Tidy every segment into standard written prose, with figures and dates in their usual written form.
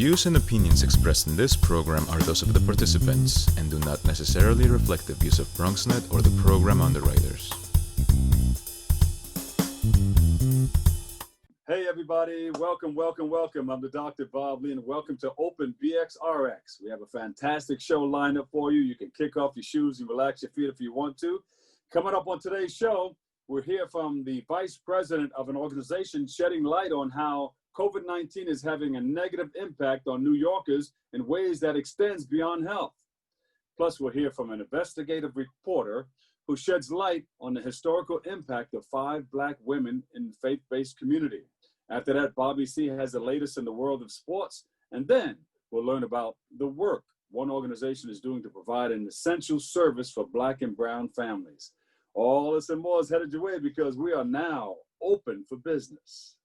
views and opinions expressed in this program are those of the participants and do not necessarily reflect the views of BronxNet or the program underwriters. Hey everybody, welcome. I'm the Dr. Bob Lee and welcome to Open Bx RX. We have a fantastic show lined up for you. You can kick off your shoes and relax your feet if you want to. Coming up on today's show, we'll hear from the Vice President of an organization shedding light on how COVID-19 is having a negative impact on New Yorkers in ways that extends beyond health. Plus, we'll hear from an investigative reporter who sheds light on the historical impact of 5 Black women in the faith-based community. After that, Bobby C has the latest in the world of sports, and then we'll learn about the work one organization is doing to provide an essential service for Black and brown families. All this and more is headed your way because we are now open for business.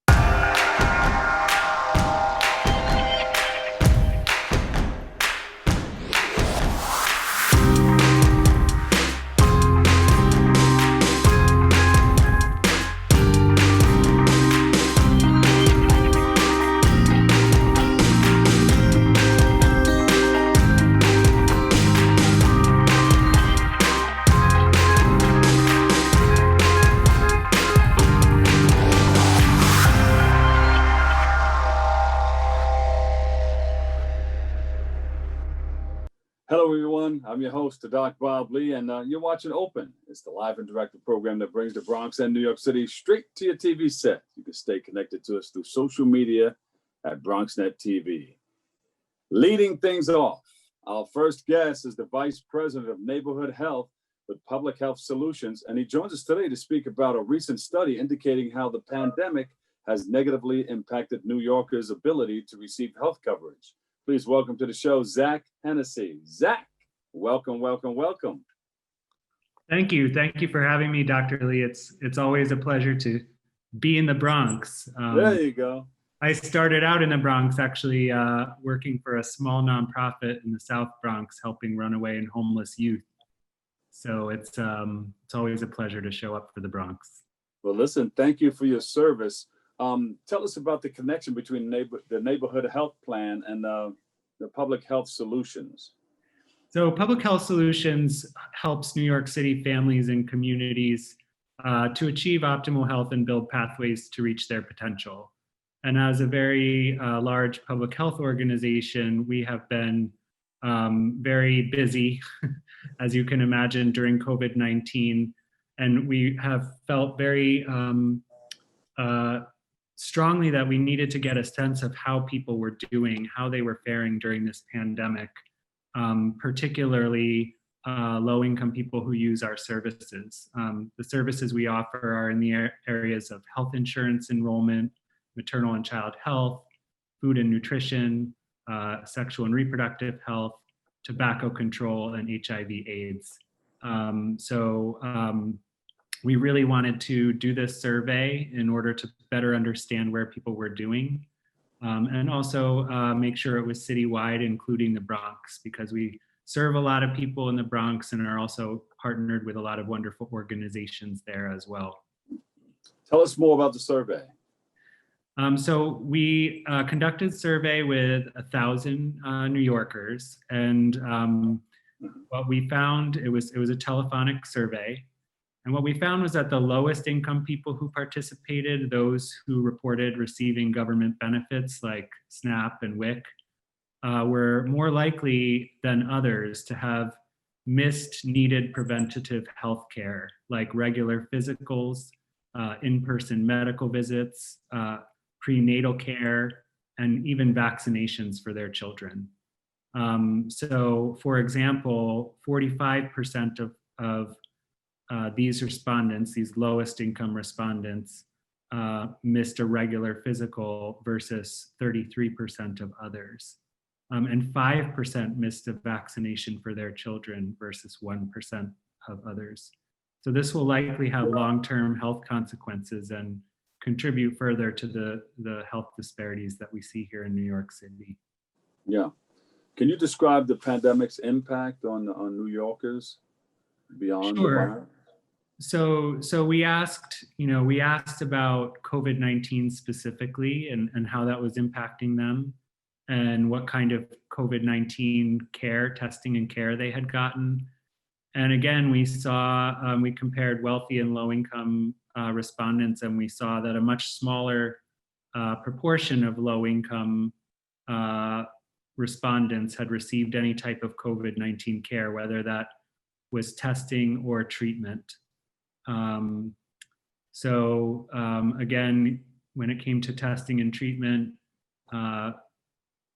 Hello, everyone. I'm your host, Doc Bob Lee, and you're watching Open. It's the live and direct program that brings the Bronx and New York City straight to your TV set. You can stay connected to us through social media at BronxNet TV. Leading things off, our first guest is the Vice President of Neighborhood Health with Public Health Solutions, and he joins us today to speak about a recent study indicating how the pandemic has negatively impacted New Yorkers' ability to receive health coverage. Please welcome to the show, Zach Hennessy. Zach, welcome. Thank you for having me, Dr. Lee. It's always a pleasure to be in the Bronx. There you go. I started out in the Bronx, actually working for a small nonprofit in the South Bronx, helping runaway and homeless youth. So it's always a pleasure to show up for the Bronx. Well, listen, thank you for your service. Tell us about the connection between the Neighborhood Health Plan and the Public Health Solutions. So Public Health Solutions helps New York City families and communities to achieve optimal health and build pathways to reach their potential. And as a very large public health organization, we have been very busy, as you can imagine, during COVID-19. And we have felt very strongly that we needed to get a sense of how people were doing, how they were faring during this pandemic, particularly low-income people who use our services. The services we offer are in the areas of health insurance enrollment, maternal and child health, food and nutrition, sexual and reproductive health, tobacco control, and HIV/AIDS. We really wanted to do this survey in order to better understand where people were doing, and also make sure it was citywide, including the Bronx, because we serve a lot of people in the Bronx and are also partnered with a lot of wonderful organizations there as well. Tell us more about the survey. So we conducted a survey with 1,000 New Yorkers, and what we found, it was a telephonic survey. And what we found was that the lowest income people who participated, those who reported receiving government benefits like SNAP and WIC, were more likely than others to have missed needed preventative health care, like regular physicals, in-person medical visits, prenatal care, and even vaccinations for their children. So for example, 45% of these respondents, these lowest income respondents, missed a regular physical versus 33% of others. And 5% missed a vaccination for their children versus 1% of others. So this will likely have long-term health consequences and contribute further to the health disparities that we see here in New York City. Yeah. Can you describe the pandemic's impact on New Yorkers beyond the virus? So we asked about COVID-19 specifically and how that was impacting them. and what kind of COVID-19 care, testing and care they had gotten. And again, we saw, we compared wealthy and low-income respondents, and we saw that a much smaller proportion of low-income respondents had received any type of COVID-19 care, whether that was testing or treatment. Again, when it came to testing and treatment,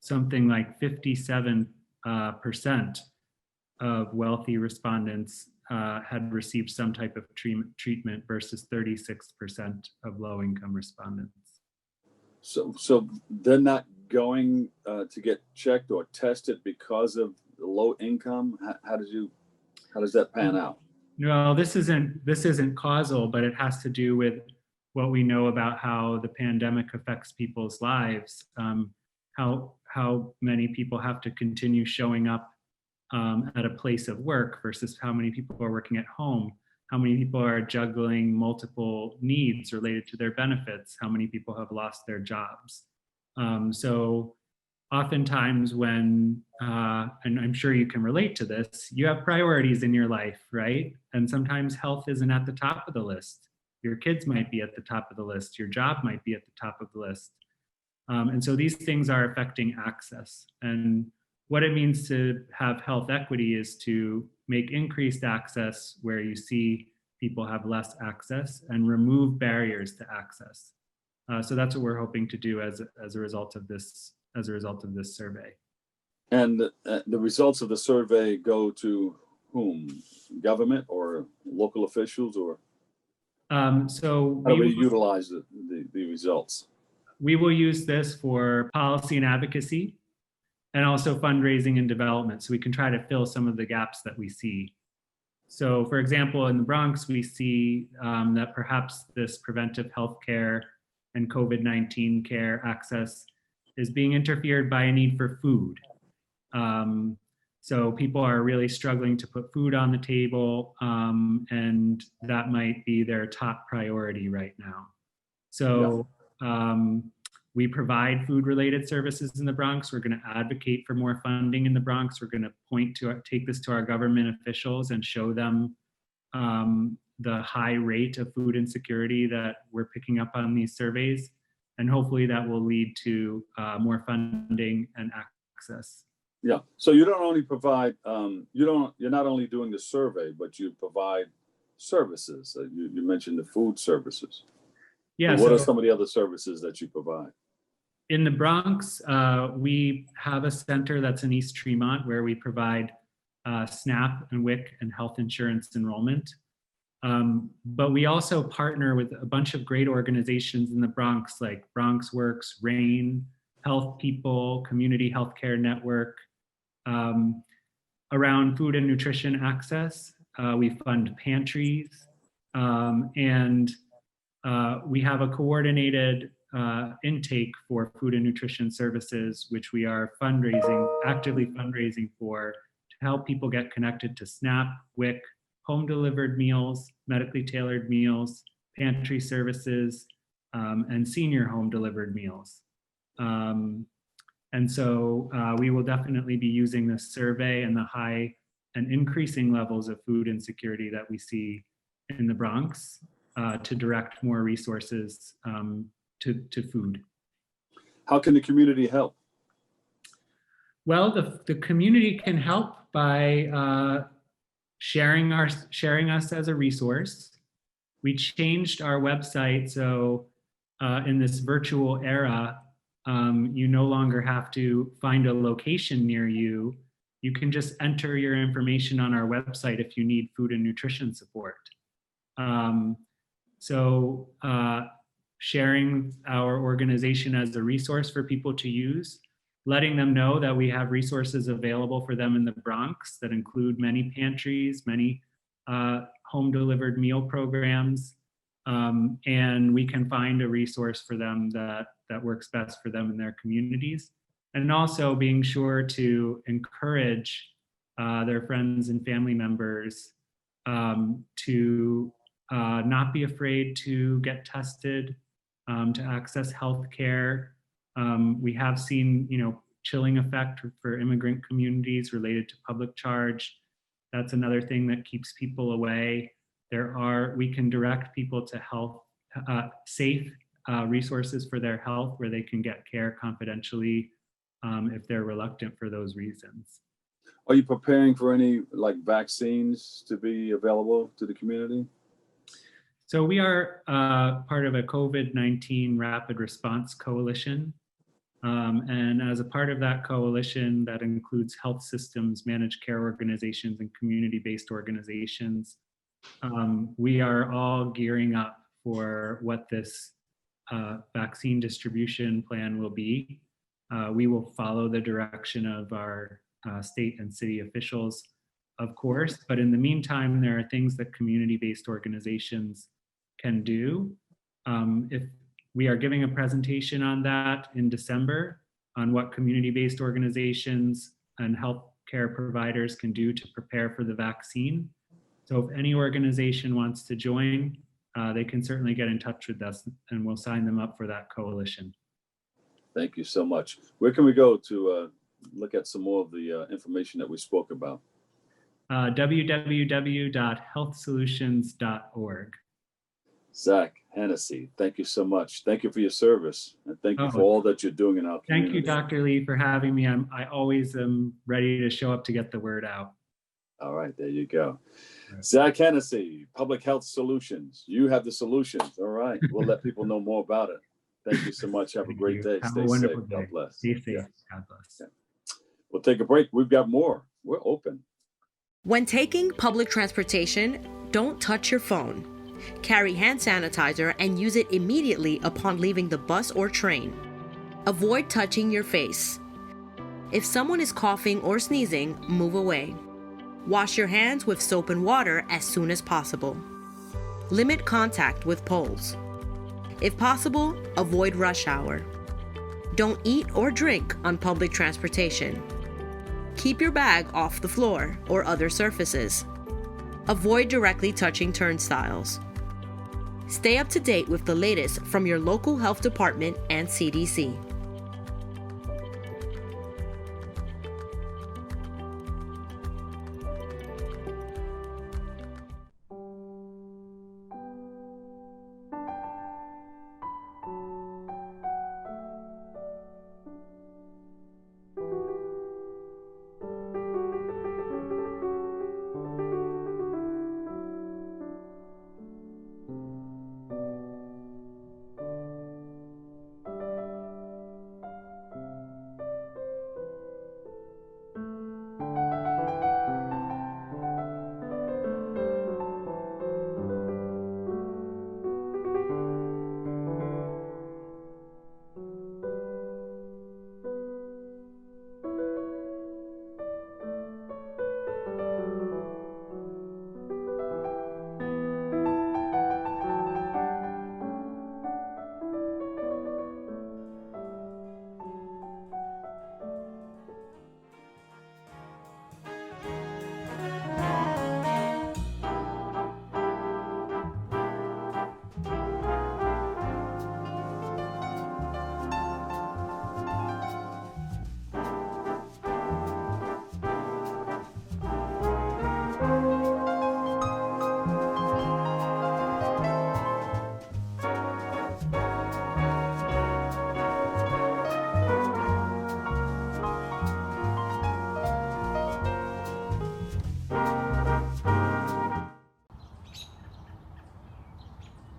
something like 57% of wealthy respondents had received some type of treatment versus 36% of low-income respondents. So they're not going to get checked or tested because of the low income? How does that pan out? No, this isn't causal, but it has to do with what we know about how the pandemic affects people's lives. How many people have to continue showing up at a place of work versus how many people are working at home, how many people are juggling multiple needs related to their benefits, how many people have lost their jobs. So oftentimes when, and I'm sure you can relate to this, you have priorities in your life, right? And sometimes health isn't at the top of the list. Your kids might be at the top of the list. Your job might be at the top of the list. And so these things are affecting access. And what it means to have health equity is to make increased access where you see people have less access and remove barriers to access. So that's what we're hoping to do as a result of this survey. And the results of the survey go to whom? Government or local officials, or so how do we utilize the results? We will use this for policy and advocacy, and also fundraising and development, so we can try to fill some of the gaps that we see. So for example, in the Bronx, we see that perhaps this preventive health care and COVID-19 care access is being interfered by a need for food. So people are really struggling to put food on the table, and that might be their top priority right now. So we provide food-related services in the Bronx. We're going to advocate for more funding in the Bronx. We're going to take this to our government officials and show them the high rate of food insecurity that we're picking up on these surveys. And hopefully that will lead to more funding and access. Yeah. So you don't only provide, you're not only doing the survey, but you provide services. You mentioned the food services. Yeah. What are some of the other services that you provide? In the Bronx, we have a center that's in East Tremont where we provide SNAP and WIC and health insurance enrollment. But we also partner with a bunch of great organizations in the Bronx, like Bronx Works, RAIN, Health People, Community Healthcare Network. Around food and nutrition access, we fund pantries, and we have a coordinated intake for food and nutrition services, which we are actively fundraising for to help people get connected to SNAP, WIC, home delivered meals, medically tailored meals, pantry services, and senior home delivered meals. And so we will definitely be using this survey and the high and increasing levels of food insecurity that we see in the Bronx to direct more resources to food. How can the community help? Well, the community can help by sharing us as a resource. We changed our website, so in this virtual era, you no longer have to find a location near you. You can just enter your information on our website if you need food and nutrition support. So sharing our organization as a resource for people to use, letting them know that we have resources available for them in the Bronx that include many pantries, many home delivered meal programs, and we can find a resource for them that works best for them in their communities. And also being sure to encourage their friends and family members to not be afraid to get tested, to access healthcare. We have seen, chilling effect for immigrant communities related to public charge. That's another thing that keeps people away. We can direct people to health, safe resources for their health where they can get care confidentially if they're reluctant for those reasons. Are you preparing for any like vaccines to be available to the community? So we are part of a COVID-19 Rapid Response Coalition. And as a part of that coalition, that includes health systems, managed care organizations, and community-based organizations. We are all gearing up for what this vaccine distribution plan will be. We will follow the direction of our state and city officials, of course, but in the meantime, there are things that community-based organizations can do. If we are giving a presentation on that in December on what community-based organizations and healthcare providers can do to prepare for the vaccine. So if any organization wants to join, they can certainly get in touch with us and we'll sign them up for that coalition. Thank you so much. Where can we go to look at some more of the information that we spoke about? www.healthsolutions.org. Zach Hennessy, thank you so much. Thank you for your service and thank you for all that you're doing in our community. Thank you, Dr. Lee, for having me. I always am ready to show up to get the word out. All right, there you go. Zach Hennessy, Public Health Solutions. You have the solutions. All right, we'll let people know more about it. Thank you so much. Have a great day. Stay safe. God bless. Stay safe. God bless. Yeah. We'll take a break. We've got more. We're open. When taking public transportation, don't touch your phone. Carry hand sanitizer and use it immediately upon leaving the bus or train. Avoid touching your face. If someone is coughing or sneezing, move away. Wash your hands with soap and water as soon as possible. Limit contact with poles. If possible, avoid rush hour. Don't eat or drink on public transportation. Keep your bag off the floor or other surfaces. Avoid directly touching turnstiles. Stay up to date with the latest from your local health department and CDC.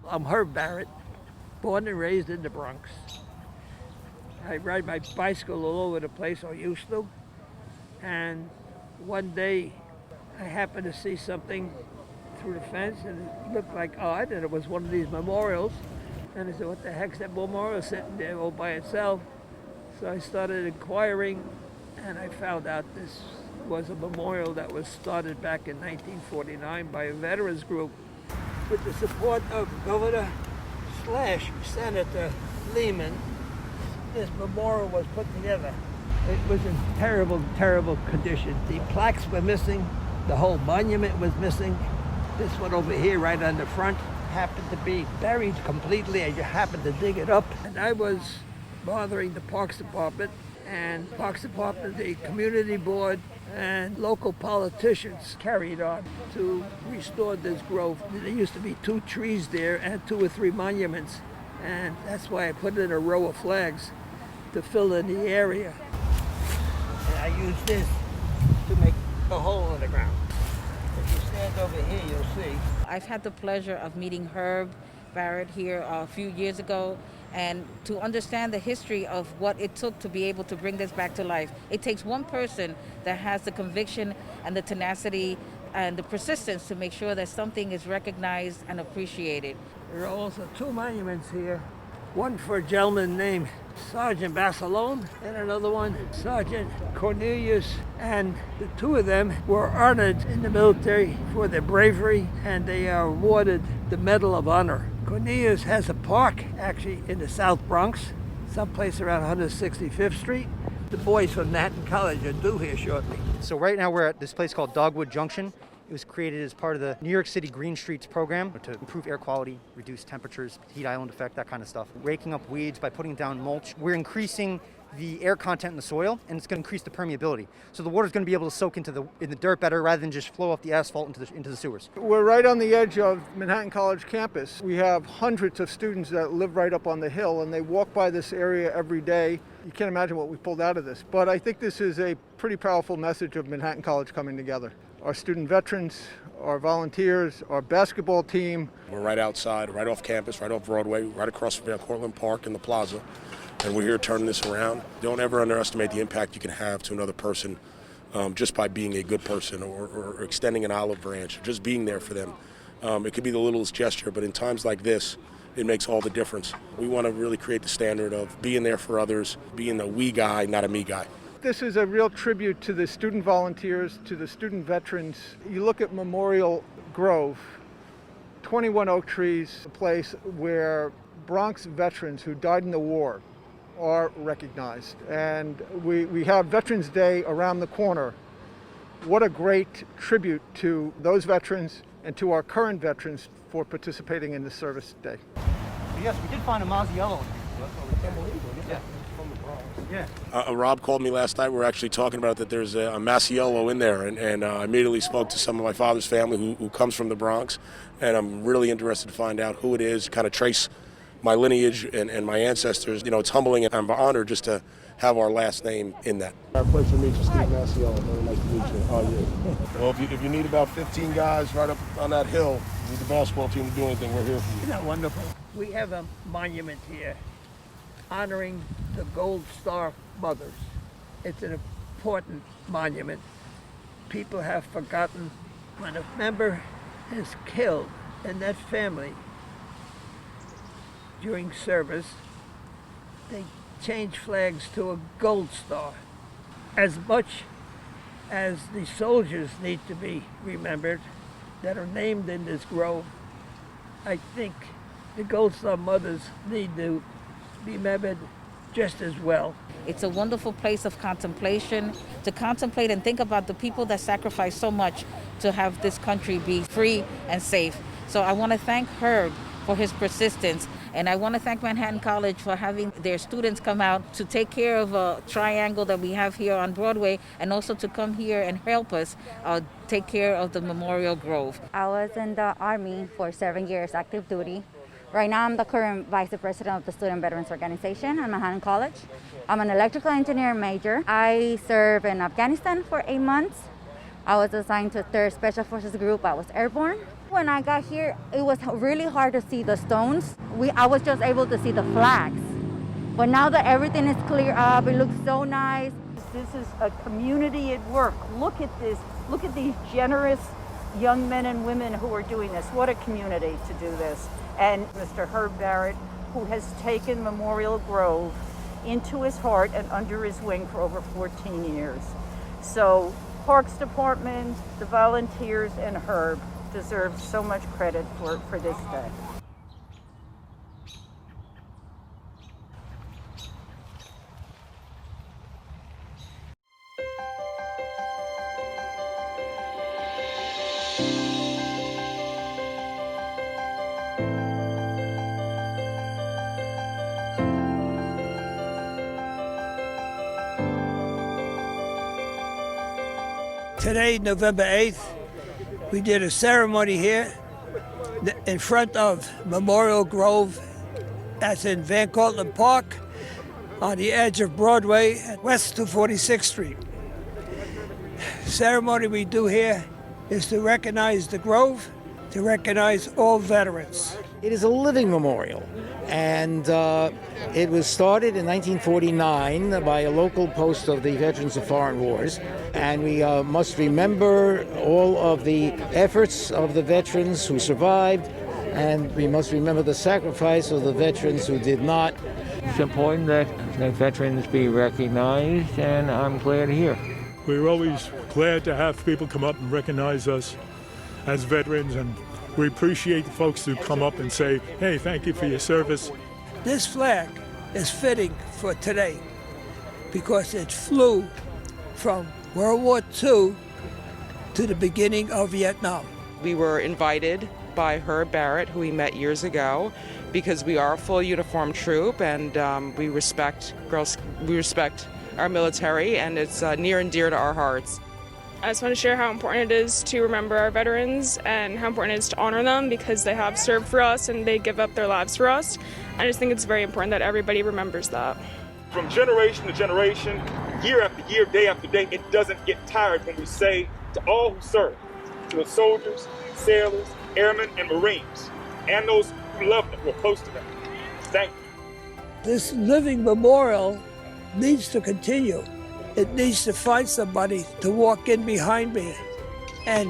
I'm Herb Barrett, born and raised in the Bronx. I ride my bicycle all over the place, or used to. And one day I happened to see something through the fence and it looked like odd, and it was one of these memorials. And I said, what the heck's that memorial sitting there all by itself? So I started inquiring and I found out this was a memorial that was started back in 1949 by a veterans group with the support of Governor / Senator Lehman. This memorial was put together. It was in terrible, terrible condition. The plaques were missing. The whole monument was missing. This one over here right on the front happened to be buried completely. I just happened to dig it up. And I was bothering the Parks Department and Parks Department, the community board, and local politicians carried on to restore this grove. There used to be 2 trees there and 2 or 3 monuments, and that's why I put in a row of flags to fill in the area. And I use this to make a hole in the ground. If you stand over here, you'll see. I've had the pleasure of meeting Herb Barrett here a few years ago, and to understand the history of what it took to be able to bring this back to life. It takes one person that has the conviction and the tenacity and the persistence to make sure that something is recognized and appreciated. There are also 2 monuments here. One for a gentleman named Sergeant Barcelone, and another one, Sergeant Cornelius. And the 2 of them were honored in the military for their bravery, and they are awarded the Medal of Honor. Cornelius has a park, actually, in the South Bronx, someplace around 165th Street. The boys from Manhattan College are due here shortly. So right now we're at this place called Dogwood Junction. It was created as part of the New York City Green Streets program to improve air quality, reduce temperatures, heat island effect, that kind of stuff. Raking up weeds by putting down mulch. We're increasing the air content in the soil, and it's going to increase the permeability. So the water's going to be able to soak into the dirt better rather than just flow off the asphalt into the sewers. We're right on the edge of Manhattan College campus. We have hundreds of students that live right up on the hill, and they walk by this area every day. You can't imagine what we pulled out of this, but I think this is a pretty powerful message of Manhattan College coming together. Our student veterans, our volunteers, our basketball team. We're right outside, right off campus, right off Broadway, right across from Cortlandt Park and the plaza. And we're here turning this around. Don't ever underestimate the impact you can have to another person just by being a good person or extending an olive branch, or just being there for them. It could be the littlest gesture, but in times like this, it makes all the difference. We want to really create the standard of being there for others, being a we guy, not a me guy. This is a real tribute to the student volunteers, to the student veterans. You look at Memorial Grove, 21 oak trees, a place where Bronx veterans who died in the war are recognized. And we have Veterans Day around the corner. What a great tribute to those veterans and to our current veterans for participating in this service day. Yes, we did find a Mazziello. Yeah. Rob called me last night. We were actually talking about that there's a Masiello in there, and I immediately spoke to some of my father's family who comes from the Bronx, and I'm really interested to find out who it is, kind of trace my lineage and my ancestors. You know, it's humbling, and I'm honored just to have our last name in that. Our pleasure to meet you, Steve Masiello. Very nice to meet you. Oh, yeah. Well, if you need about 15 guys right up on that hill, you need the basketball team to do anything, we're here for you. Isn't that wonderful? We have a monument here honoring the Gold Star mothers. It's an important monument. People have forgotten when a member is killed in that family during service, they change flags to a Gold Star. As much as the soldiers need to be remembered that are named in this grove, I think the Gold Star mothers need to be remembered just as well. It's a wonderful place of contemplation, to contemplate and think about the people that sacrificed so much to have this country be free and safe. So I want to thank Herb for his persistence, and I want to thank Manhattan College for having their students come out to take care of a triangle that we have here on Broadway, and also to come here and help us take care of the Memorial Grove. I was in the Army for 7 years, active duty. Right now, I'm the current Vice President of the Student Veterans Organization at Manhattan College. I'm an electrical engineer major. I served in Afghanistan for 8 months. I was assigned to 3rd Special Forces Group. I was airborne. When I got here, it was really hard to see the stones. I was just able to see the flags. But now that everything is clear up, it looks so nice. This is a community at work. Look at this. Look at these generous young men and women who are doing this. What a community to do this. And Mr. Herb Barrett, who has taken Memorial Grove into his heart and under his wing for over 14 years. So Parks Department, the volunteers, and Herb deserve so much credit for this day. Today, November 8th, we did a ceremony here in front of Memorial Grove. That's in Van Cortlandt Park on the edge of Broadway at West 246th Street. Ceremony we do here is to recognize the Grove, to recognize all veterans. It is a living memorial, and it was started in 1949 by a local post of the Veterans of Foreign Wars, and we must remember all of the efforts of the veterans who survived, and we must remember the sacrifice of the veterans who did not. It's important that veterans be recognized, and I'm glad here. We're always glad to have people come up and recognize us as veterans, and we appreciate the folks who come up and say, hey, thank you for your service. This flag is fitting for today because it flew from World War II to the beginning of Vietnam. We were invited by Herb Barrett, who we met years ago, because we are a full uniform troop, and we respect our military, and it's near and dear to our hearts. I just want to share how important it is to remember our veterans and how important it is to honor them because they have served for us and they give up their lives for us. I just think it's very important that everybody remembers that. From generation to generation, year after year, day after day, it doesn't get tired when we say to all who serve, to the soldiers, sailors, airmen, and Marines, and those who love them, who are close to them, thank you. This living memorial needs to continue. It needs to find somebody to walk in behind me and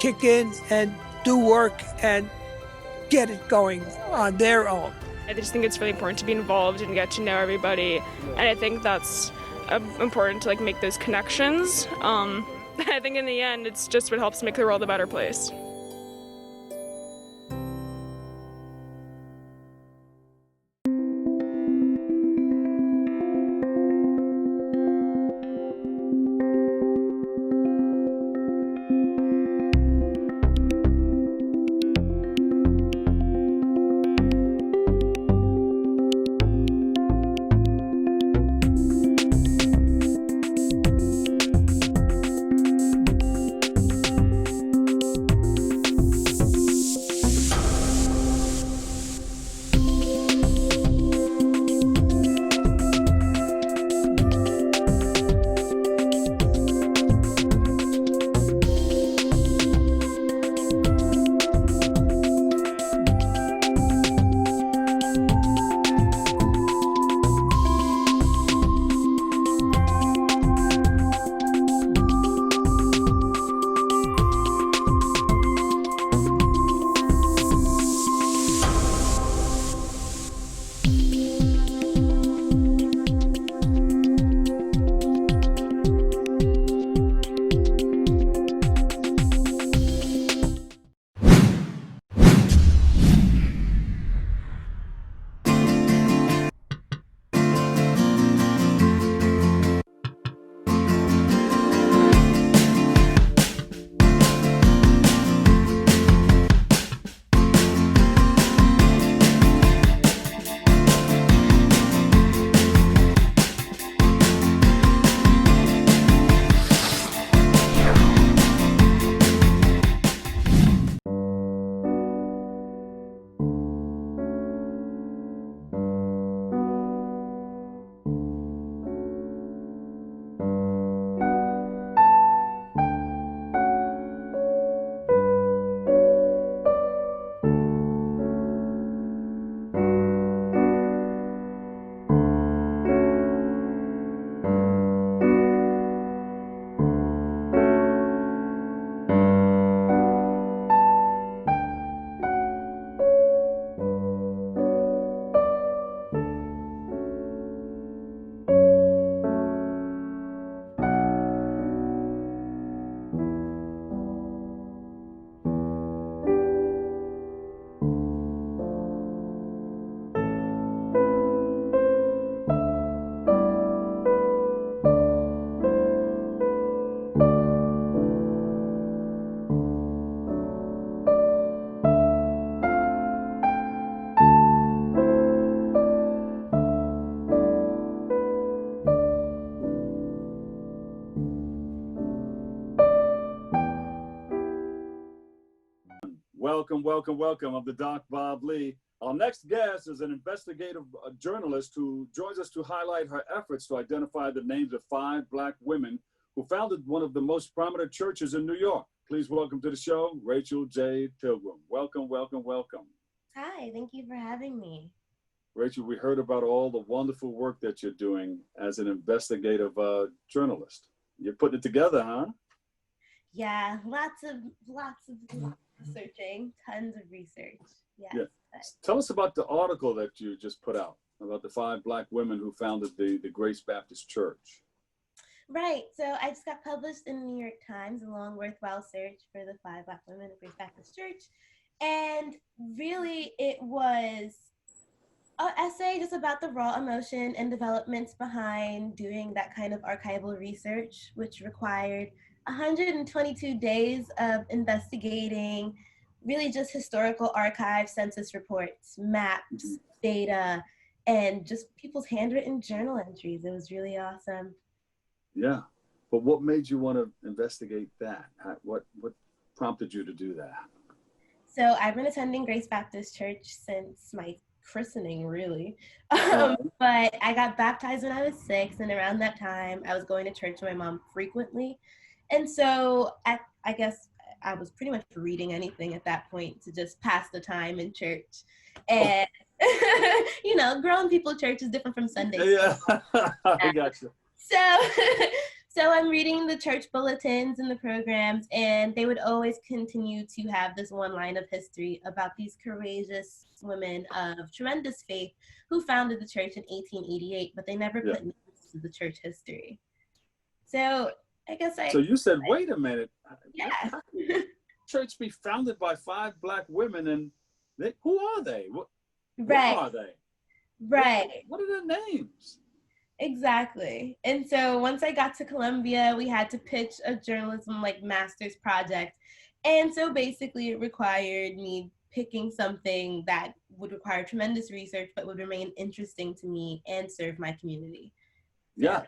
kick in and do work and get it going on their own. I just think it's really important to be involved and get to know everybody, and I think that's important to make those connections. I think in the end, it's just what helps make the world a better place. welcome, welcome, welcome. I'm the Doc Bob Lee. Our next guest is an investigative journalist who joins us to highlight her efforts to identify the names of 5 Black women who founded one of the most prominent churches in New York. Please welcome to the show, Rachel J. Pilgrim. Welcome, welcome, welcome. Hi, thank you for having me. Rachel, we heard about all the wonderful work that you're doing as an investigative journalist. You're putting it together, huh? Yeah, lots of searching, tons of research. Yes. Yeah. Tell us about the article that you just put out about the 5 Black women who founded the Grace Baptist Church. Right, so I just got published in the New York Times, a long worthwhile search for the 5 Black women of Grace Baptist Church. And really it was an essay just about the raw emotion and developments behind doing that kind of archival research, which required 122 days of investigating really just historical archive census reports, maps, data, and just people's handwritten journal entries. It was really awesome. Yeah, but what made you want to investigate that? What prompted you to do that? So I've been attending Grace Baptist Church since my christening, really. But I got baptized when I was 6, and around that time, I was going to church with my mom frequently. And so I guess I was pretty much reading anything at that point to just pass the time in church. And, you know, grown people church is different from Sunday. Yeah, I got you. So I'm reading the church bulletins and the programs, and they would always continue to have this one line of history about these courageous women of tremendous faith who founded the church in 1888, but they never put names to the church history. So I guess So you said, wait a minute. Yeah. How can church be founded by 5 Black women, and who are they? What are they? Right. What are their names? Exactly. And so once I got to Columbia, we had to pitch a journalism master's project. And so basically it required me picking something that would require tremendous research, but would remain interesting to me and serve my community. Yeah.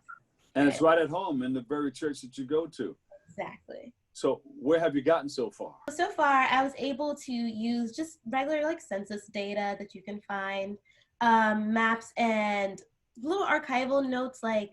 And it's right at home in the very church that you go to. Exactly. So where have you gotten so far? So far, I was able to use just regular census data that you can find, maps and little archival notes like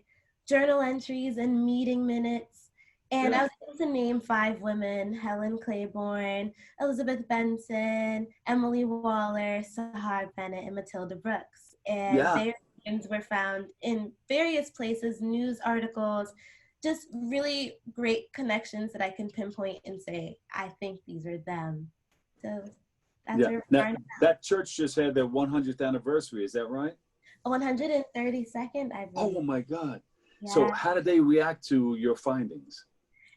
journal entries and meeting minutes. And I was able to name 5 women: Helen Claiborne, Elizabeth Benson, Emily Waller, Sahar Bennett, and Matilda Brooks. And their names were found in various places, news articles, just really great connections that I can pinpoint and say, I think these are them. So that's where we are now. That church just had their 100th anniversary, is that right? 132nd, I believe. Oh my God. Yeah. So how did they react to your findings?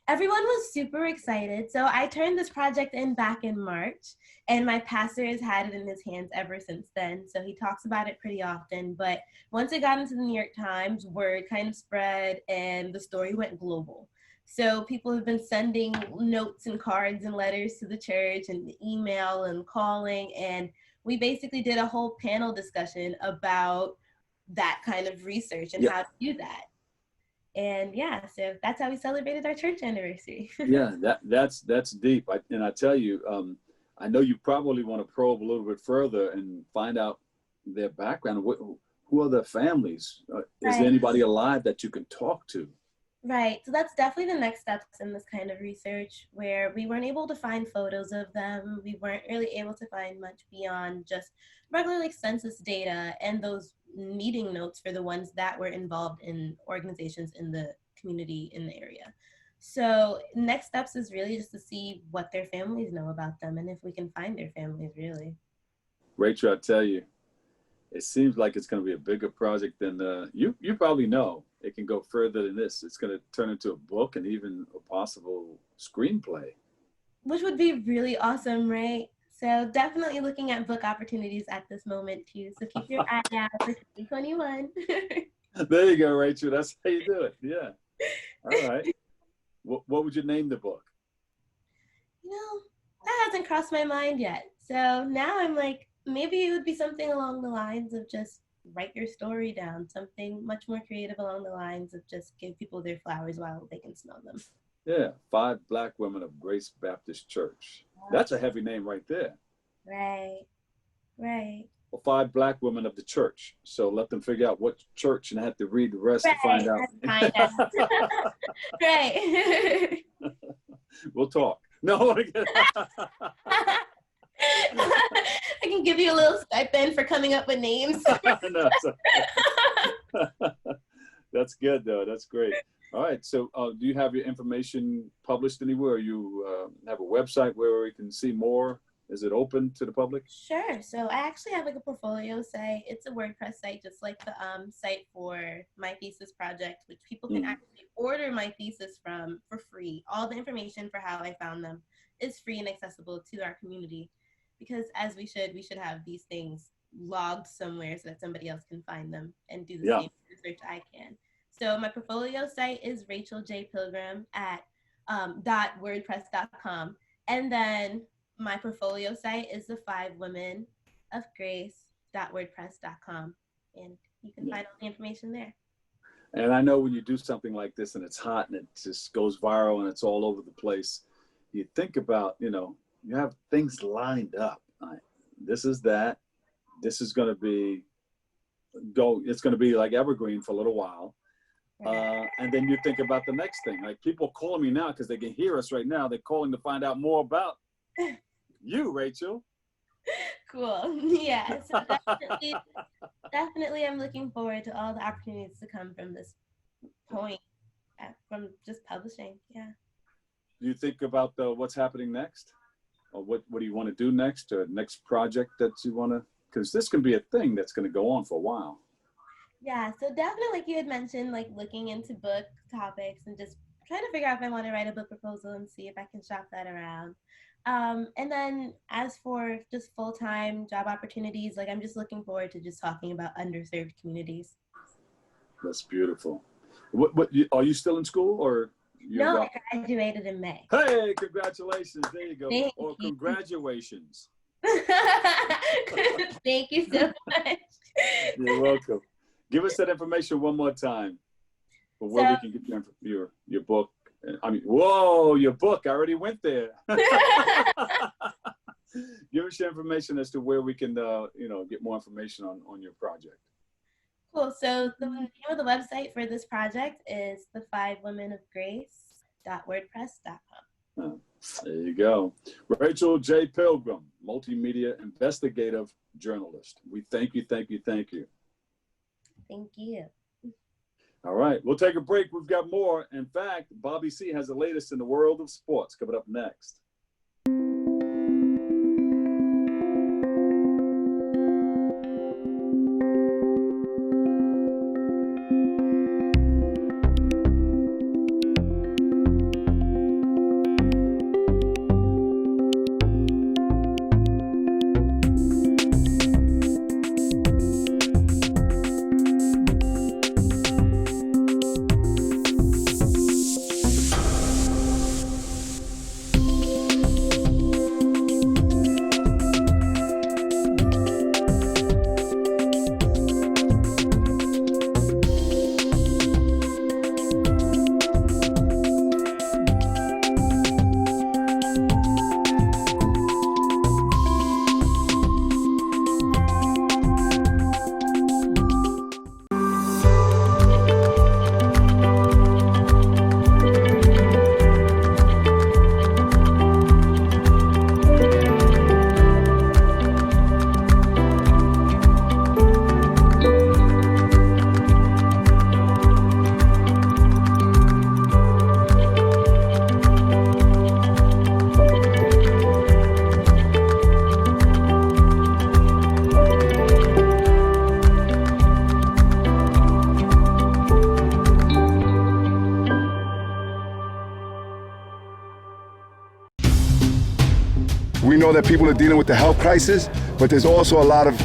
Everyone was super excited. So I turned this project in back in March, and my pastor has had it in his hands ever since then. So he talks about it pretty often. But once it got into the New York Times, word kind of spread and the story went global. So people have been sending notes and cards and letters to the church and email and calling. And we basically did a whole panel discussion about that kind of research and how to do that. And yeah, so that's how we celebrated our church anniversary. Yeah, that's deep. I tell you, I know you probably want to probe a little bit further and find out their background. Who are their families? Is there anybody alive that you can talk to? Right. So that's definitely the next steps in this kind of research, where we weren't able to find photos of them. We weren't really able to find much beyond just regular census data and those meeting notes for the ones that were involved in organizations in the community in the area. So next steps is really just to see what their families know about them and if we can find their families, really. Rachel, I tell you, it seems like it's going to be a bigger project than you probably know. It can go further than this. It's going to turn into a book and even a possible screenplay. Which would be really awesome, right? So definitely looking at book opportunities at this moment too. So keep your eye out for 2021. There you go, Rachel. That's how you do it. Yeah. All right. What would you name the book? You know, that hasn't crossed my mind yet. So now I'm like, maybe it would be something along the lines of just write your story down, something much more creative along the lines of just give people their flowers while they can smell them. Yeah, 5 Black Women of Grace Baptist Church. That's a heavy name right there. Right. Right. Well, 5 Black women of the church. So let them figure out what church and have to read the rest to find out. Right. We'll talk. No. I can give you a little stipend for coming up with names. No, that's good though. That's great. All right. So do you have your information published anywhere? You have a website where we can see more? Is it open to the public? Sure. So I actually have like a portfolio site. It's a WordPress site, just like the site for my thesis project, which people can actually order my thesis from for free. All the information for how I found them is free and accessible to our community, because as we should have these things logged somewhere so that somebody else can find them and do the same research I can. So my portfolio site is Rachel J. Pilgrim at .wordpress.com, and then my portfolio site is the 5 Women of Grace.wordpress.com, and you can find all the information there. And I know when you do something like this and it's hot and it just goes viral and it's all over the place, you think about, you have things lined up. This is that. This is going to be it's going to be like evergreen for a little while. And then you think about the next thing. Like people calling me now because they can hear us right now. They're calling to find out more about you, Rachel. Cool. Yeah. So definitely I'm looking forward to all the opportunities to come from this point, from just publishing. Yeah. Do you think about what's happening next? Or what do you want to do next? Or next project that you want to, because this can be a thing that's going to go on for a while. Yeah. So definitely, like you had mentioned, like looking into book topics and just trying to figure out if I want to write a book proposal and see if I can shop that around. And then as for just full-time job opportunities, like I'm just looking forward to just talking about underserved communities. That's beautiful. What are you still in school or? No, I graduated in May. Hey, congratulations. There you go. Thank or you. Congratulations. Thank you so much. You're welcome. Give us that information one more time for where we can get your book. I mean, whoa, your book. I already went there. Give us your information as to where we can, get more information on your project. Cool. So the name of the website for this project is the 5 Women of Grace.wordpress.com. There you go. Rachel J. Pilgrim, multimedia investigative journalist. We thank you, thank you, thank you. Thank you. All right, we'll take a break. We've got more. In fact, Bobby C has the latest in the world of sports coming up next. We know that people are dealing with the health crisis, but there's also a lot of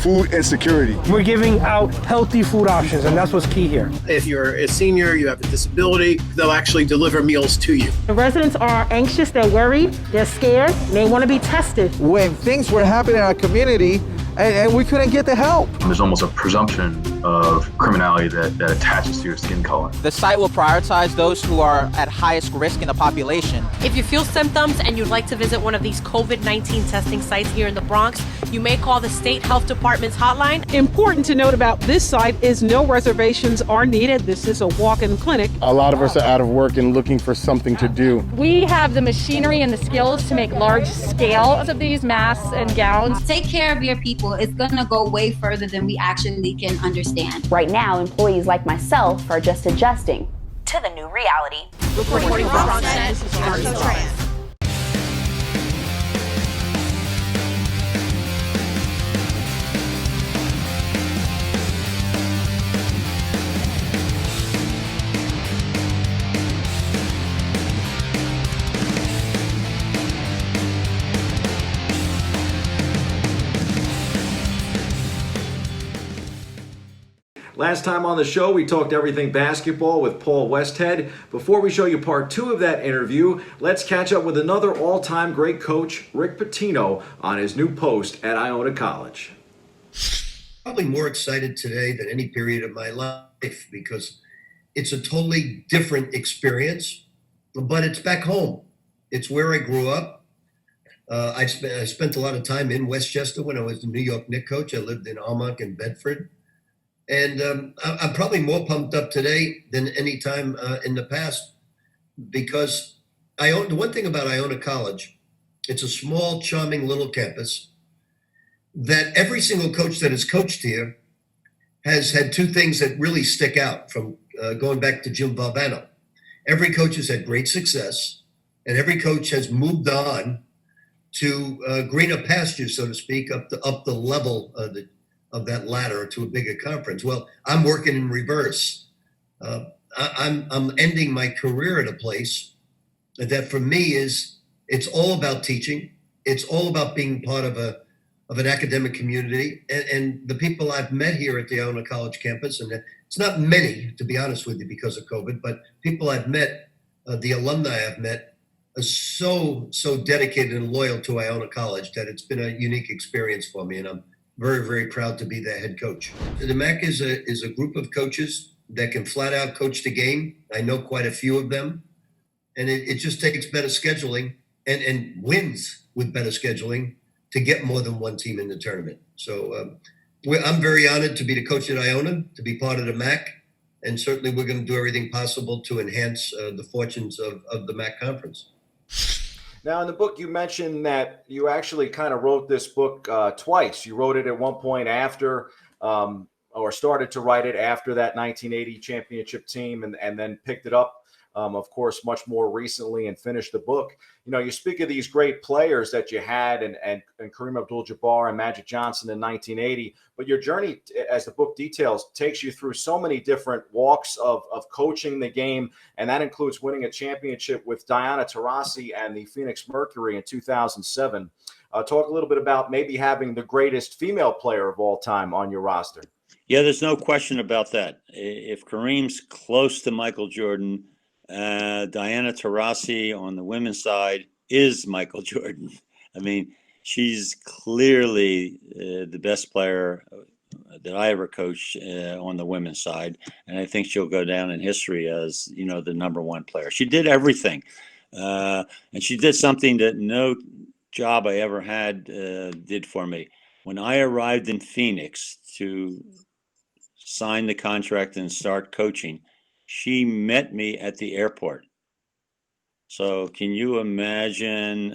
food insecurity. We're giving out healthy food options, and that's what's key here. If you're a senior, you have a disability, they'll actually deliver meals to you. The residents are anxious, they're worried, they're scared, they want to be tested. When things were happening in our community and we couldn't get the help. There's almost a presumption of criminality that attaches to your skin color. The site will prioritize those who are at highest risk in the population. If you feel symptoms and you'd like to visit one of these COVID-19 testing sites here in the Bronx, you may call the State Health Department's hotline. Important to note about this site is no reservations are needed. This is a walk-in clinic. A lot of us are out of work and looking for something to do. We have the machinery and the skills to make large scales of these masks and gowns. Take care of your people. It's going to go way further than we actually can understand. Right now, employees like myself are just adjusting To the new reality. Reporting from BronxNet, this is Marco Tran. Last time on the show, we talked everything basketball with Paul Westhead. Before we show you part 2 of that interview, let's catch up with another all-time great coach, Rick Pitino, on his new post at Iona College. Probably more excited today than any period of my life because it's a totally different experience, but it's back home. It's where I grew up. I spent a lot of time in Westchester when I was the New York Knicks coach. I lived in Armonk and Bedford. And I'm probably more pumped up today than any time in the past because the one thing about Iona College, it's a small, charming little campus that every single coach that has coached here has had 2 things that really stick out from going back to Jim Valvano. Every coach has had great success, and every coach has moved on to greener pastures, so to speak, up the level of that ladder to a bigger conference. Well, I'm working in reverse. I'm ending my career at a place that for me it's all about teaching. It's all about being part of an academic community. And the people I've met here at the Iona College campus, and it's not many, to be honest with you, because of COVID, but people I've met, the alumni I've met, are so dedicated and loyal to Iona College that it's been a unique experience for me. And I'm very, very proud to be their head coach. The MAC is a group of coaches that can flat out coach the game. I know quite a few of them. And it just takes better scheduling and wins with better scheduling to get more than one team in the tournament. So I'm very honored to be the coach at Iona, to be part of the MAC. And certainly we're going to do everything possible to enhance the fortunes of the MAC conference. Now, in the book, you mentioned that you actually kind of wrote this book twice. You wrote it at one point after, or started to write it after that 1980 championship team, and then picked it up, of course, much more recently and finished the book. You know, you speak of these great players that you had and Kareem Abdul-Jabbar and Magic Johnson in 1980, but your journey, as the book details, takes you through so many different walks of coaching the game, and that includes winning a championship with Diana Taurasi and the Phoenix Mercury in 2007. Talk a little bit about maybe having the greatest female player of all time on your roster. Yeah, there's no question about that. If Kareem's close to Michael Jordan, Diana Taurasi on the women's side is Michael Jordan. I mean, she's clearly the best player that I ever coached on the women's side, and I think she'll go down in history as, you know, the #1 player. She did everything, and she did something that no job I ever had did for me. When I arrived in Phoenix to sign the contract and start coaching, she met me at the airport. So can you imagine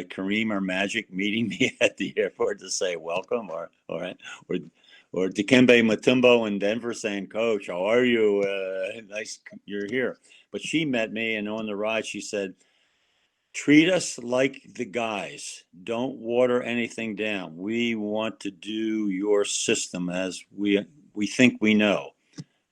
Kareem or Magic meeting me at the airport to say welcome, or Dikembe Mutombo in Denver saying, "Coach, how are you? Nice you're here." But she met me, and on the ride she said, "Treat us like the guys. Don't water anything down. We want to do your system as we think we know."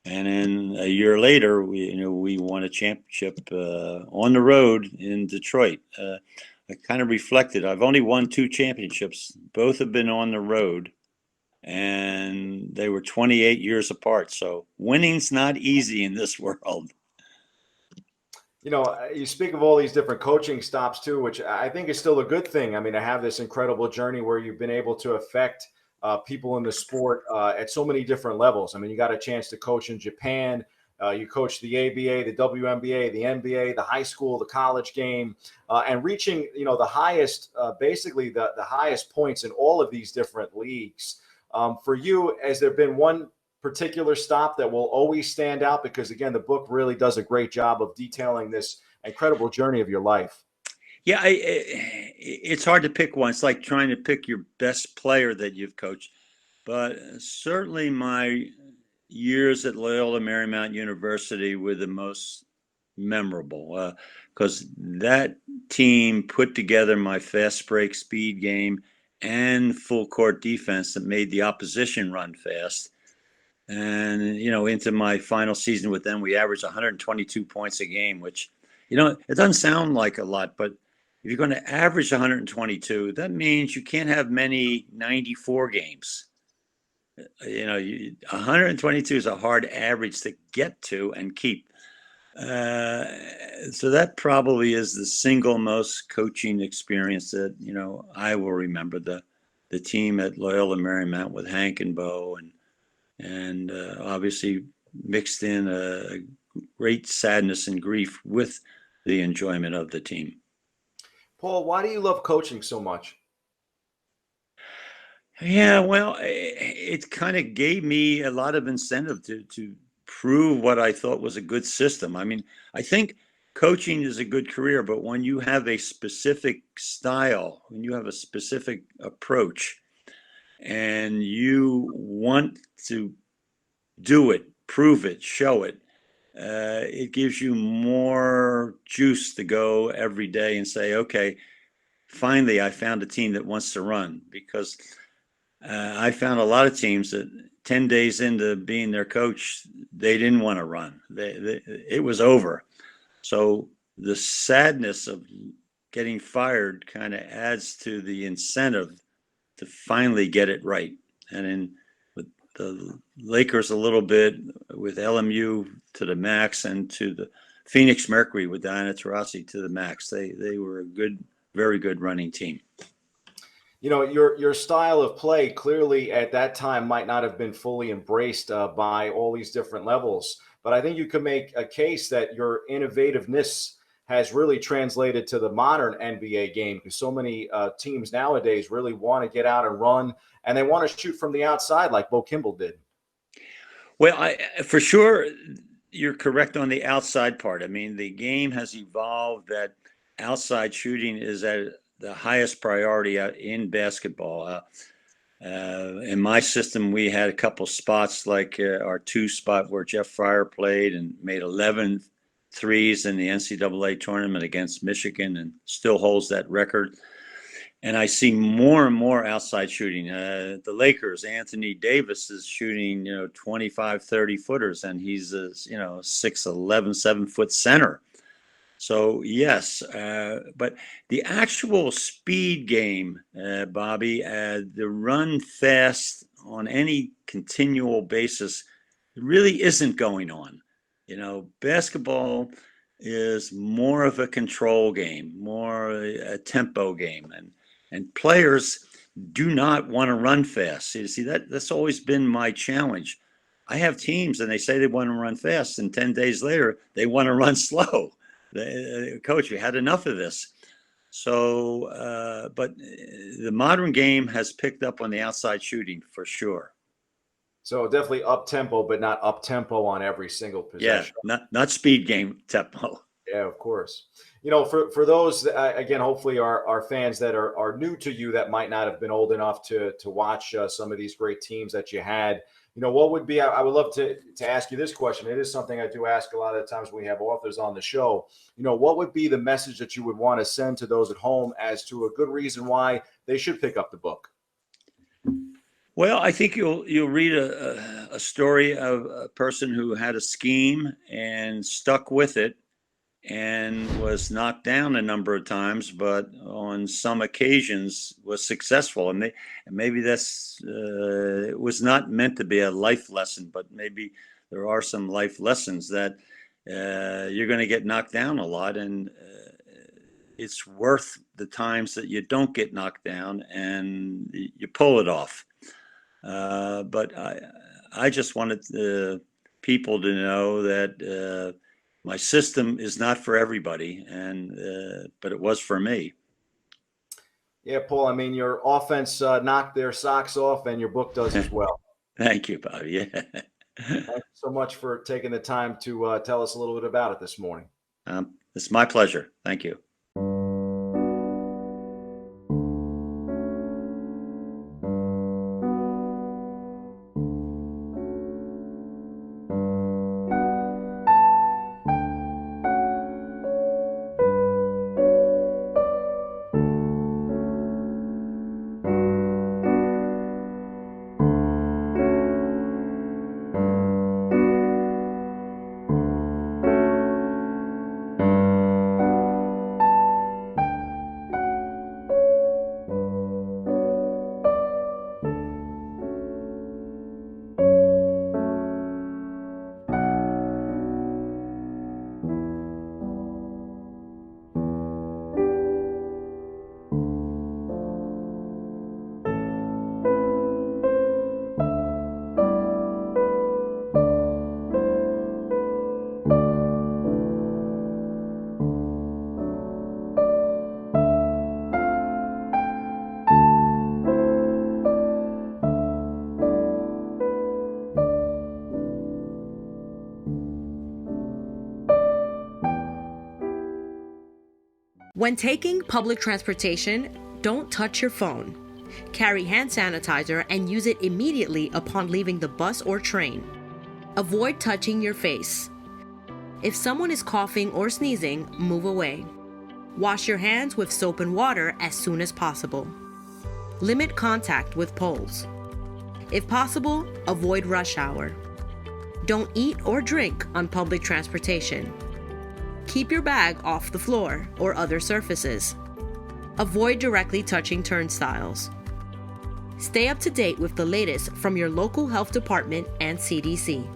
And then a year later, we won a championship on the road in Detroit. I kind of reflected. I've only won 2 championships. Both have been on the road, and they were 28 years apart. So winning's not easy in this world. You know, you speak of all these different coaching stops too, which I think is still a good thing. I mean, to have this incredible journey where you've been able to affect people in the sport at so many different levels. I mean, you got a chance to coach in Japan. You coached the ABA, the WNBA, the NBA, the high school, the college game, and reaching, the highest, basically the highest points in all of these different leagues. For you, has there been one particular stop that will always stand out? Because again, the book really does a great job of detailing this incredible journey of your life. Yeah, it's hard to pick one. It's like trying to pick your best player that you've coached. But certainly my years at Loyola Marymount University were the most memorable because that team put together my fast break speed game and full court defense that made the opposition run fast. And, into my final season with them, we averaged 122 points a game, which, it doesn't sound like a lot, but if you're going to average 122, that means you can't have many 94 games. 122 is a hard average to get to and keep. So that probably is the single most coaching experience that, I will remember. The team at Loyola Marymount with Hank and Bo and obviously mixed in a great sadness and grief with the enjoyment of the team. Paul, why do you love coaching so much? Yeah, well, it kind of gave me a lot of incentive to prove what I thought was a good system. I mean, I think coaching is a good career, but when you have a specific style, when you have a specific approach, and you want to do it, prove it, show it, it gives you more juice to go every day and say, okay, finally, I found a team that wants to run. Because I found a lot of teams that 10 days into being their coach, they didn't want to run. It was over. So the sadness of getting fired kind of adds to the incentive to finally get it right. And in with the Lakers a little bit, with LMU to the max, and to the Phoenix Mercury with Diana Taurasi to the max. They were a good, very good running team. Your style of play clearly at that time might not have been fully embraced by all these different levels, but I think you could make a case that your innovativeness has really translated to the modern NBA game, because so many teams nowadays really want to get out and run, and they want to shoot from the outside like Bo Kimball did. Well, for sure, you're correct on the outside part. I mean, the game has evolved that outside shooting is at the highest priority in basketball. In my system, we had a couple spots like our 2 spot where Jeff Fryer played and made 11 threes in the NCAA tournament against Michigan and still holds that record. And I see more and more outside shooting. The Lakers, Anthony Davis is shooting, 25, 30 footers, and he's a, 6'11", 7-foot center. So yes, but the actual speed game, Bobby, the run fast on any continual basis really isn't going on. Basketball is more of a control game, more a tempo game, and players do not want to run fast. You see, that's always been my challenge. I have teams and they say they want to run fast, and 10 days later they want to run slow. Coach, we had enough of this. So, but the modern game has picked up on the outside shooting for sure. So definitely up tempo, but not up tempo on every single possession. Yeah, not speed game tempo. Yeah, of course. For those again, hopefully our fans that are new to you, that might not have been old enough to watch some of these great teams that you had. What would be? I would love to ask you this question. It is something I do ask a lot of the times when we have authors on the show. What would be the message that you would want to send to those at home as to a good reason why they should pick up the book? Well, I think you'll read a story of a person who had a scheme and stuck with it and was knocked down a number of times, but on some occasions was successful. And maybe that's it was not meant to be a life lesson, but maybe there are some life lessons that you're going to get knocked down a lot, and it's worth the times that you don't get knocked down and you pull it off. But I just wanted people to know that my system is not for everybody, but it was for me. Yeah, Paul, I mean, your offense knocked their socks off, and your book does as well. Thank you, Bobby. Yeah. Thank you so much for taking the time to tell us a little bit about it this morning. It's my pleasure. Thank you. When taking public transportation, don't touch your phone. Carry hand sanitizer and use it immediately upon leaving the bus or train. Avoid touching your face. If someone is coughing or sneezing, move away. Wash your hands with soap and water as soon as possible. Limit contact with poles. If possible, avoid rush hour. Don't eat or drink on public transportation. Keep your bag off the floor or other surfaces. Avoid directly touching turnstiles. Stay up to date with the latest from your local health department and CDC.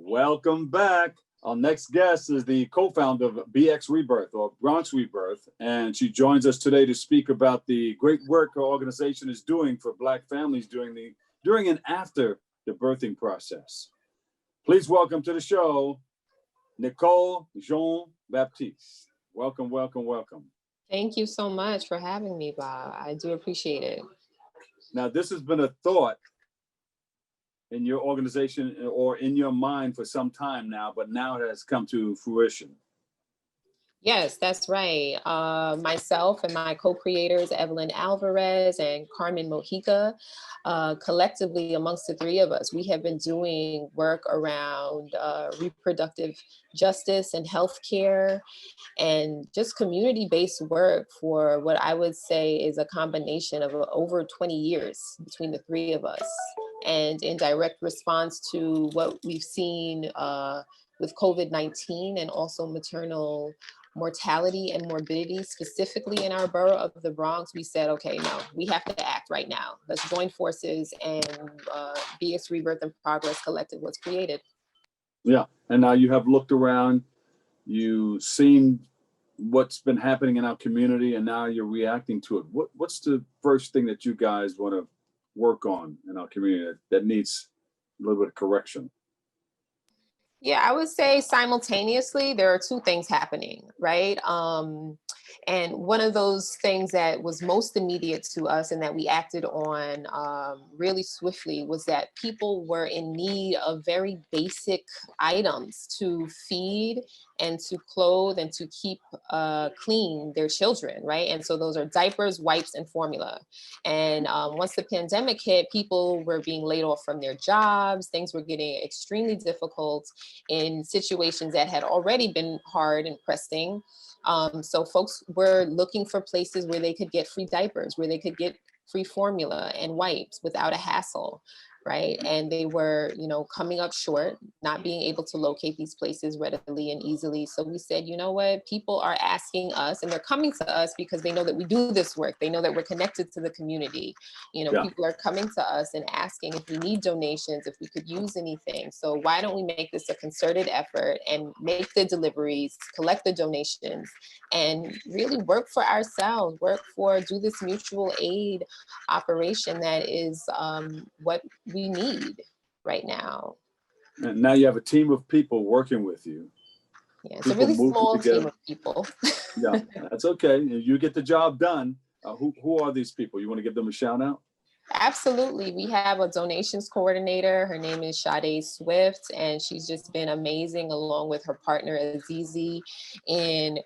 Welcome back. Our next guest is the co-founder of Bx Rebirth, or Bronx Rebirth, and she joins us today to speak about the great work her organization is doing for Black families during and after the birthing process. Please welcome to the show, Nicole Jean-Baptiste. Welcome, welcome, welcome. Thank you so much for having me, Bob. I do appreciate it. Now, this has been a thought in your organization or in your mind for some time now, but now it has come to fruition. Yes, that's right. Myself and my co-creators, Evelyn Alvarez and Carmen Mojica, collectively amongst the three of us, we have been doing work around reproductive justice and healthcare and just community-based work for what I would say is a combination of over 20 years between the three of us. And in direct response to what we've seen with COVID-19 and also maternal mortality and morbidity, specifically in our borough of the Bronx, we said, okay, no, we have to act right now. Let's join forces, and Bx Rebirth and Progress Collective was created. Yeah, and now you have looked around, you've seen what's been happening in our community, and now you're reacting to it. What's the first thing that you guys want to work on in our community that needs a little bit of correction? Yeah, I would say simultaneously, there are two things happening, right? And one of those things that was most immediate to us and that we acted on really swiftly was that people were in need of very basic items to feed and to clothe and to keep clean their children, right? And so those are diapers, wipes, and formula. And once the pandemic hit, people were being laid off from their jobs. Things were getting extremely difficult in situations that had already been hard and pressing. So folks were looking for places where they could get free diapers, where they could get free formula and wipes without a hassle, right? And they were, you know, coming up short, not being able to locate these places readily and easily. So we said, you know what, people are asking us and they're coming to us because they know that we do this work. They know that we're connected to the community. You know, people are coming to us and asking if we need donations, if we could use anything. So why don't we make this a concerted effort and make the deliveries, collect the donations, and really work for ourselves, do this mutual aid operation that is what we need right now. And now you have a team of people working with you. Yeah, it's a really small team of people. Yeah, that's okay. You get the job done. Who are these people? You want to give them a shout out? Absolutely. We have a donations coordinator. Her name is Sade Swift, and she's just been amazing along with her partner Azizi in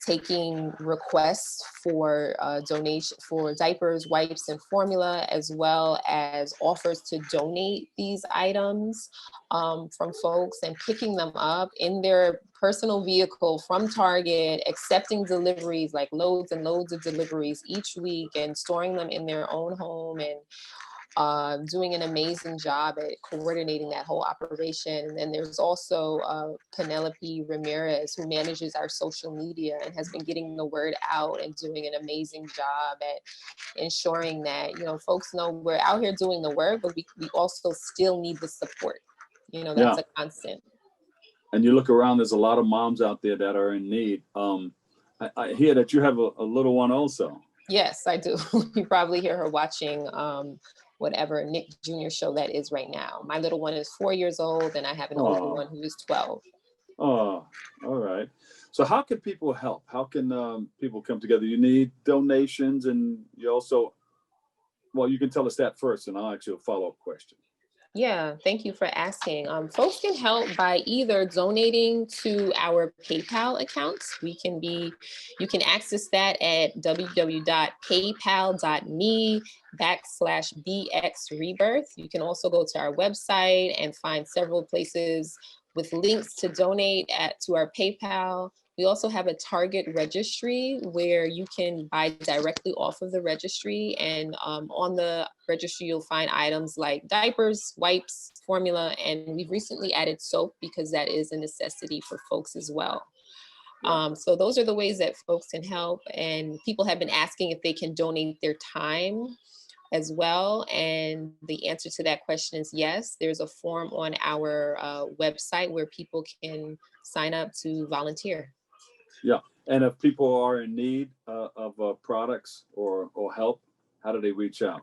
taking requests for donation for diapers, wipes, and formula, as well as offers to donate these items from folks and picking them up in their personal vehicle from Target, accepting deliveries, like loads and loads of deliveries each week, and storing them in their own home, and doing an amazing job at coordinating that whole operation. And then there's also Penelope Ramirez, who manages our social media and has been getting the word out and doing an amazing job at ensuring that, you know, folks know we're out here doing the work, but we also still need the support. You know, that's a constant. And you look around, there's a lot of moms out there that are in need. I hear that you have a little one also. Yes, I do. You probably hear her watching whatever Nick Jr. show that is right now. My little one is 4 years old, and I have an older one who is 12. Oh, all right. So how can people help? How can people come together? You need donations, and you also, well, you can tell us that first, and I'll ask you a follow-up question. Yeah, thank you for asking. Folks can help by either donating to our PayPal accounts. You can access that at www.paypal.me/Bx Rebirth. You can also go to our website and find several places with links to donate to our PayPal. We also have a Target registry where you can buy directly off of the registry. And on the registry, you'll find items like diapers, wipes, formula, and we've recently added soap because that is a necessity for folks as well. So those are the ways that folks can help. And people have been asking if they can donate their time as well. And the answer to that question is yes. There's a form on our website where people can sign up to volunteer. Yeah, and if people are in need of products or help, how do they reach out?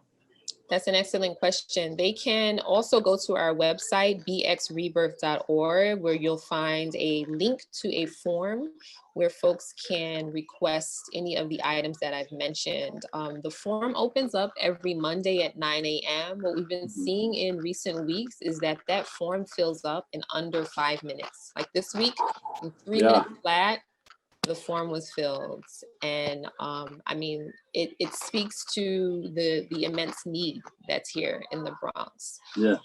That's an excellent question. They can also go to our website, bxrebirth.org, where you'll find a link to a form where folks can request any of the items that I've mentioned. The form opens up every Monday at 9 a.m. What we've been seeing in recent weeks is that form fills up in under 5 minutes. Like this week, in 3 minutes flat, the form was filled. And I mean, it speaks to the immense need that's here in the Bronx. Yeah.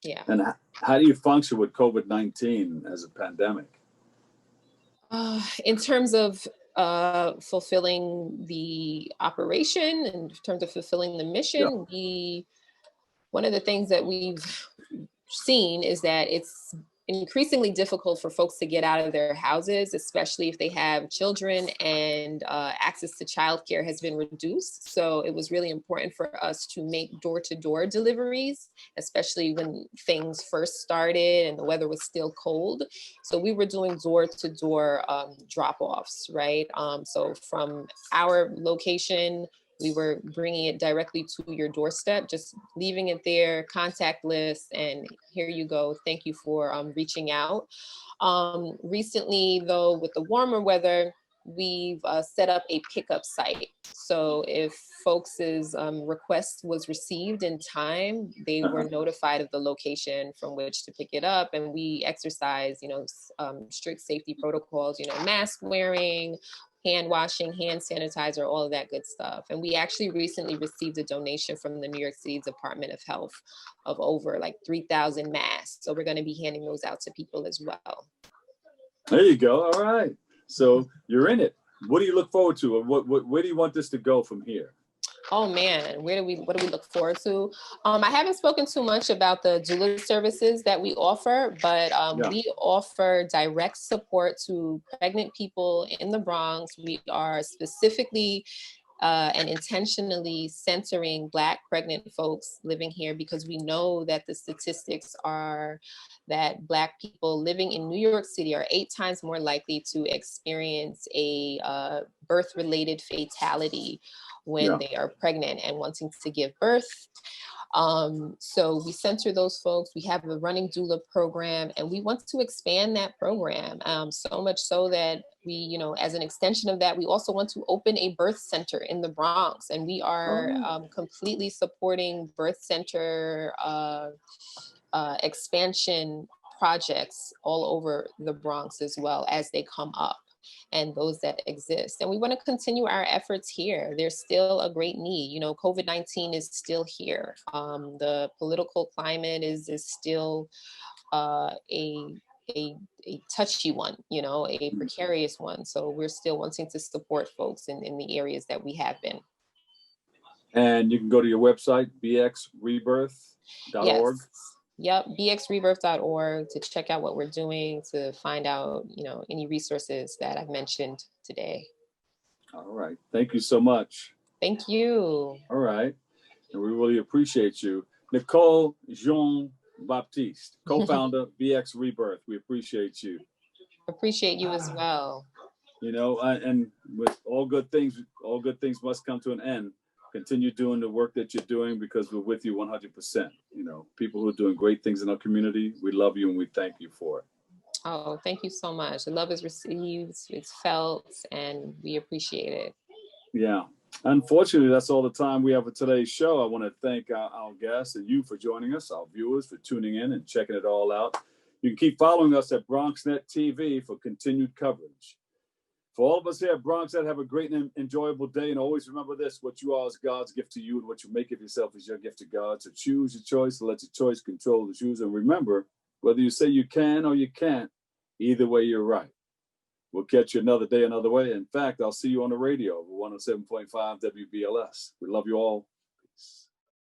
Yeah. And how do you function with COVID-19 as a pandemic? In terms of fulfilling the operation, in terms of fulfilling the mission, one of the things that we've seen is that it's increasingly difficult for folks to get out of their houses, especially if they have children, and access to childcare has been reduced. So it was really important for us to make door-to-door deliveries, especially when things first started and the weather was still cold. So we were doing door-to-door drop-offs, right? So from our location, we were bringing it directly to your doorstep, just leaving it there, contactless, and here you go. Thank you for reaching out. Recently, though, with the warmer weather, we've set up a pickup site. So if folks' request was received in time, they were notified of the location from which to pick it up. And we exercise, strict safety protocols, mask wearing, hand washing, hand sanitizer, all of that good stuff. And we actually recently received a donation from the New York City Department of Health of over like 3,000 masks. So we're going to be handing those out to people as well. There you go. All right. So you're in it. What do you look forward to? Where do you want this to go from here? Oh man, what do we look forward to? I haven't spoken too much about the doula services that we offer, but we offer direct support to pregnant people in the Bronx. We are specifically and intentionally centering Black pregnant folks living here because we know that the statistics are that Black people living in New York City are 8 times more likely to experience a birth-related fatality when they are pregnant and wanting to give birth. So we center those folks. We have a running doula program, and we want to expand that program so much so that we, as an extension of that, we also want to open a birth center in the Bronx, and we are completely supporting birth center expansion projects all over the Bronx as well as they come up, and those that exist. And we want to continue our efforts here. There's still a great need. COVID-19 is still here. The political climate is still a touchy one, a precarious one. So we're still wanting to support folks in the areas that we have been. And you can go to your website, bxrebirth.org. Yes. Yep, bxrebirth.org to check out what we're doing, to find out, any resources that I've mentioned today. All right. Thank you so much. Thank you. All right. And we really appreciate you. Nicole Jean-Baptiste, co-founder, Bx Rebirth. We appreciate you. Appreciate you as well. And with all good things must come to an end. Continue doing the work that you're doing because we're with you 100%. People who are doing great things in our community, we love you and we thank you for it. Oh, thank you so much. The love is received, it's felt, and we appreciate it. Yeah. Unfortunately, that's all the time we have for today's show. I want to thank our guests and you for joining us, our viewers for tuning in and checking it all out. You can keep following us at BronxNet TV for continued coverage. For all of us here at BronxNet, have a great and enjoyable day. And always remember this, what you are is God's gift to you, and what you make of yourself is your gift to God. So choose your choice and let your choice control the choose. And remember, whether you say you can or you can't, either way, you're right. We'll catch you another day, another way. In fact, I'll see you on the radio, 107.5 WBLS. We love you all. Peace.